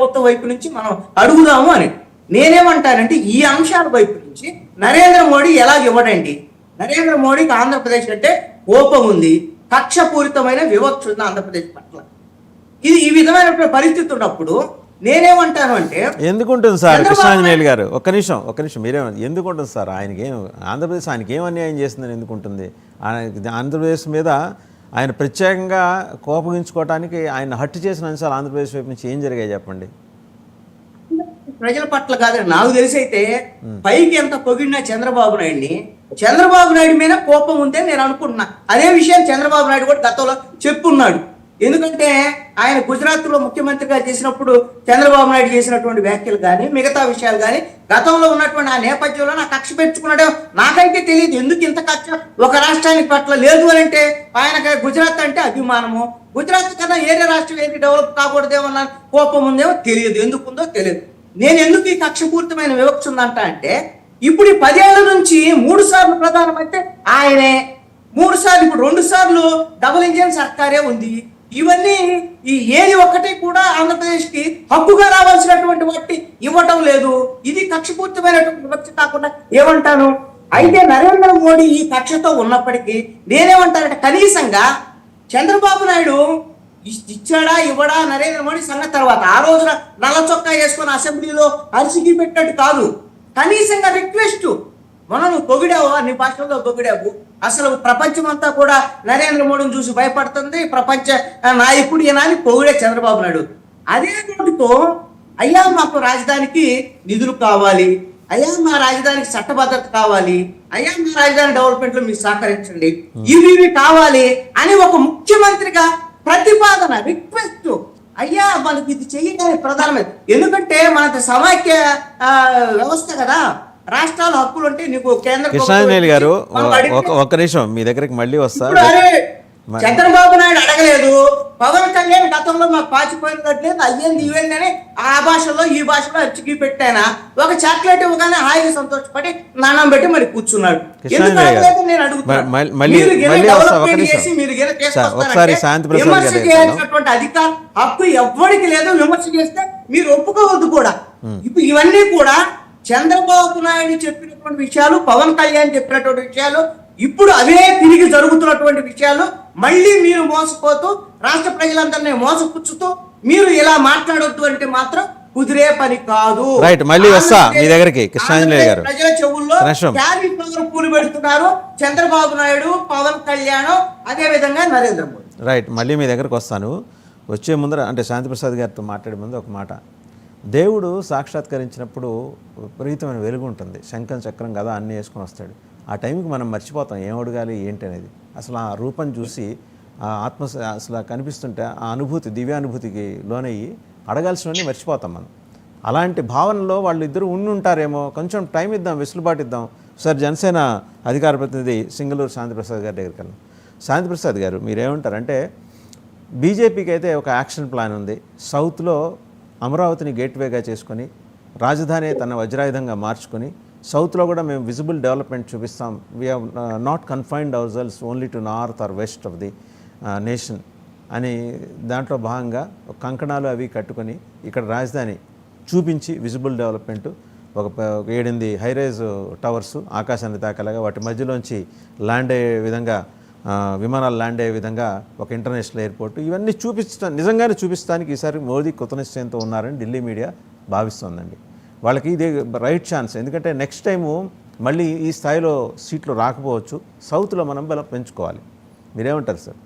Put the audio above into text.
ప్రభుత్వం వైపు నుంచి మనం అడుగుదాము అని. నేనేమంటానంటే ఈ అంశాల వైపు నుంచి నరేంద్ర మోడీ ఎలా ఇవ్వడండి? నరేంద్ర మోడీకి ఆంధ్రప్రదేశ్ అంటే కోపం ఉంది, కక్షపూరితమైన వివక్ష ఉంది ఆంధ్రప్రదేశ్ పట్ల. ఇది ఈ విధమైన పరిస్థితి ఉన్నప్పుడు నేనేమంటాను అంటే ఎందుకుంటుంది సార్ కృష్ణాంజనేయులు గారు, ఒక్క నిమిషం మీరే ఎందుకుంటుంది సార్? ఆయనకేం ఆంధ్రప్రదేశ్ ఆయనకి ఏం అన్యాయం చేస్తుందని ఎందుకుంటుంది? ఆంధ్రప్రదేశ్ మీద ఆయన ప్రత్యేకంగా కోపగించుకోవడానికి ఆయన హట్టు చేసిన అంశాలు ఆంధ్రప్రదేశ్ వైపు నుంచి ఏం జరిగాయి చెప్పండి. ప్రజల పట్ల కాదని నాకు తెలిసి అయితే పైకి ఎంత పొగిడినా చంద్రబాబు నాయుడు మీద కోపం ఉందని నేను అనుకుంటున్నా. అదే విషయం చంద్రబాబు నాయుడు కూడా గతంలో చెప్పున్నాడు. ఎందుకంటే ఆయన గుజరాత్లో ముఖ్యమంత్రిగా చేసినప్పుడు చంద్రబాబు నాయుడు చేసినటువంటి వ్యాఖ్యలు కానీ మిగతా విషయాలు కానీ గతంలో ఉన్నటువంటి ఆ నేపథ్యంలో నాకు కక్ష పెంచుకున్నాడో నాకైతే తెలియదు. ఎందుకు ఇంత కక్ష ఒక రాష్ట్రానికి పట్ల లేదు అని అంటే ఆయనకి గుజరాత్ అంటే అభిమానము, గుజరాత్ కన్నా ఏరే రాష్ట్రం ఏది డెవలప్ కాకూడదేమన్న కోపం ఉందేమో తెలియదు, ఎందుకుందో తెలియదు. నేను ఎందుకు ఈ కక్షపూరితమైన వివక్ష ఉందంట అంటే ఇప్పుడు ఈ 10 ఏళ్ల నుంచి 3 సార్లు ప్రధానమంత్రి ఆయనే, 3 సార్లు ఇప్పుడు 2 సార్లు డబుల్ ఇంజిన్ సర్కారే ఉంది. ఇవన్నీ ఈ ఏది ఒక్కటి కూడా ఆంధ్రప్రదేశ్కి హక్కుగా రావాల్సినటువంటి వాటి ఇవ్వటం లేదు. ఇది కక్షపూరితమైనటువంటి వివక్ష కాకుండా ఏమంటాను. అయితే నరేంద్ర మోడీ ఈ కక్షతో ఉన్నప్పటికీ నేనేమంటానంటే కనీసంగా చంద్రబాబు నాయుడు ఇచ్చాడా ఇవ్వడా నరేంద్ర మోడీ సంగతి తర్వాత, ఆ రోజున నల్ల చొక్కా వేసుకొని అసెంబ్లీలో అరిసికి పెట్టినట్టు కాదు, కనీసంగా రిక్వెస్ట్ మనం నువ్వు పొగిడావు, అన్ని భాషల్లో పొగిడావు. అసలు ప్రపంచం అంతా కూడా నరేంద్ర మోడీని చూసి భయపడుతుంది, ప్రపంచ నాయకుడు ఈయన అని పొగిడే చంద్రబాబు నాయుడు అదే నోటితో అయ్యా మాకు రాజధానికి నిధులు కావాలి, అయ్యా మా రాజధానికి చట్టభద్రత కావాలి, అయ్యా మా రాజధాని డెవలప్మెంట్ లో మీరు సహకరించండి, ఇవి కావాలి అని ఒక ముఖ్యమంత్రిగా ప్రతిపాదన రిక్వెస్ట్, అయ్యా మనకి ఇది చెయ్యడానికి ప్రధానమైన. ఎందుకంటే మన సమైక్య వ్యవస్థ కదా, రాష్ట్రాల హక్కులు అంటే నీకు కేంద్ర. కృష్ణాంజనేయులు గారు ఒక్క నిమిషం మీ దగ్గరికి మళ్ళీ వస్తా. చంద్రబాబు నాయుడు అడగలేదు, పవన్ కళ్యాణ్ గతంలో మాకు పాచిపోయినట్లేదు అయ్యింది ఇవ్వండి అని ఆ భాషలో ఈ భాషలో అచ్చికి పెట్టానా, ఒక చాక్లెట్ ఇవ్వగానే హాయిగా సంతోషపడి నాణం పెట్టి మరి కూర్చున్నాడు. నేను అడుగుతున్నాను, అధికార హక్కు ఎవ్వడికి లేదు, విమర్శ చేస్తే మీరు ఒప్పుకోవద్దు కూడా. ఇప్పుడు ఇవన్నీ కూడా చంద్రబాబు నాయుడు చెప్పినటువంటి విషయాలు, పవన్ కళ్యాణ్ చెప్పినటువంటి విషయాలు, ఇప్పుడు అవే తిరిగి జరుగుతున్నటువంటి విషయాలు. మళ్ళీ మీరు మోసపోతూ రాష్ట్ర ప్రజలందరినీ మోసపుచ్చుతూ మీరు ఇలా మాట్లాడొద్దు అంటే మాత్రం కుదిరే పని కాదు. రైట్, మళ్ళీ వస్తా మీ దగ్గరికి కృష్ణాంజనేయులు గారు. ప్రజల చెవుల్లో క్యారీ పూలు పెడుతున్నారు చంద్రబాబు నాయుడు, పవన్ కళ్యాణ్, అదే విధంగా నరేంద్ర మోడీ. రైట్, మళ్ళీ మీ దగ్గరకు వస్తాను. వచ్చే ముందర అంటే శాంతిప్రసాద్ గారితో మాట్లాడే ముందు ఒక మాట, దేవుడు సాక్షాత్కరించినప్పుడు విపరీతమైన వెలుగు ఉంటుంది, శంఖం చక్రం కదా అన్నీ వేసుకొని వస్తాడు. ఆ టైంకి మనం మర్చిపోతాం ఏం అడగాలి ఏంటి అనేది. అసలు ఆ రూపం చూసి ఆ ఆత్మ అసలు కనిపిస్తుంటే ఆ అనుభూతి, దివ్యానుభూతికి లోనయ్యి అడగాల్సినవన్నీ మర్చిపోతాం మనం. అలాంటి భావనలో వాళ్ళు ఇద్దరు ఉంటారేమో, కొంచెం టైం ఇద్దాం, వెసులుబాటు ఇద్దాం. సార్ జనసేన అధికార ప్రతినిధి సింగళూరు శాంతిప్రసాద్ గారి దగ్గరికి వెళ్ళాం. శాంతిప్రసాద్ గారు మీరేమంటారంటే బీజేపీకి అయితే ఒక యాక్షన్ ప్లాన్ ఉంది, సౌత్లో అమరావతిని గేట్వేగా చేసుకొని రాజధాని తన వజ్రాయుధంగా మార్చుకొని సౌత్లో కూడా మేము విజిబుల్ డెవలప్మెంట్ చూపిస్తాం, we have not confined ourselves only to north or west of the nation అని దాంట్లో భాగంగా కంకణాలు అవి కట్టుకొని ఇక్కడ రాజధాని చూపించి విజిబుల్ డెవలప్మెంట్, ఒక 7-8 హైరైజ్ టవర్స్ ఆకాశాన్ని తాకేలాగా, వాటి మధ్యలోంచి ల్యాండ్ అయ్యే విధంగా విమానాలు ల్యాండ్ అయ్యే విధంగా ఒక ఇంటర్నేషనల్ ఎయిర్పోర్ట్, ఇవన్నీ నిజంగానే చూపిస్తానికి ఈసారి మోదీ కృత నిశ్చయంతో ఉన్నారని ఢిల్లీ మీడియా భావిస్తోందండి. వాళ్ళకి ఇదే రైట్ ఛాన్స్, ఎందుకంటే నెక్స్ట్ టైము మళ్ళీ ఈ స్థాయిలో సీట్లు రాకపోవచ్చు, సౌత్లో మనం బలం పెంచుకోవాలి. మీరేమంటారు సార్?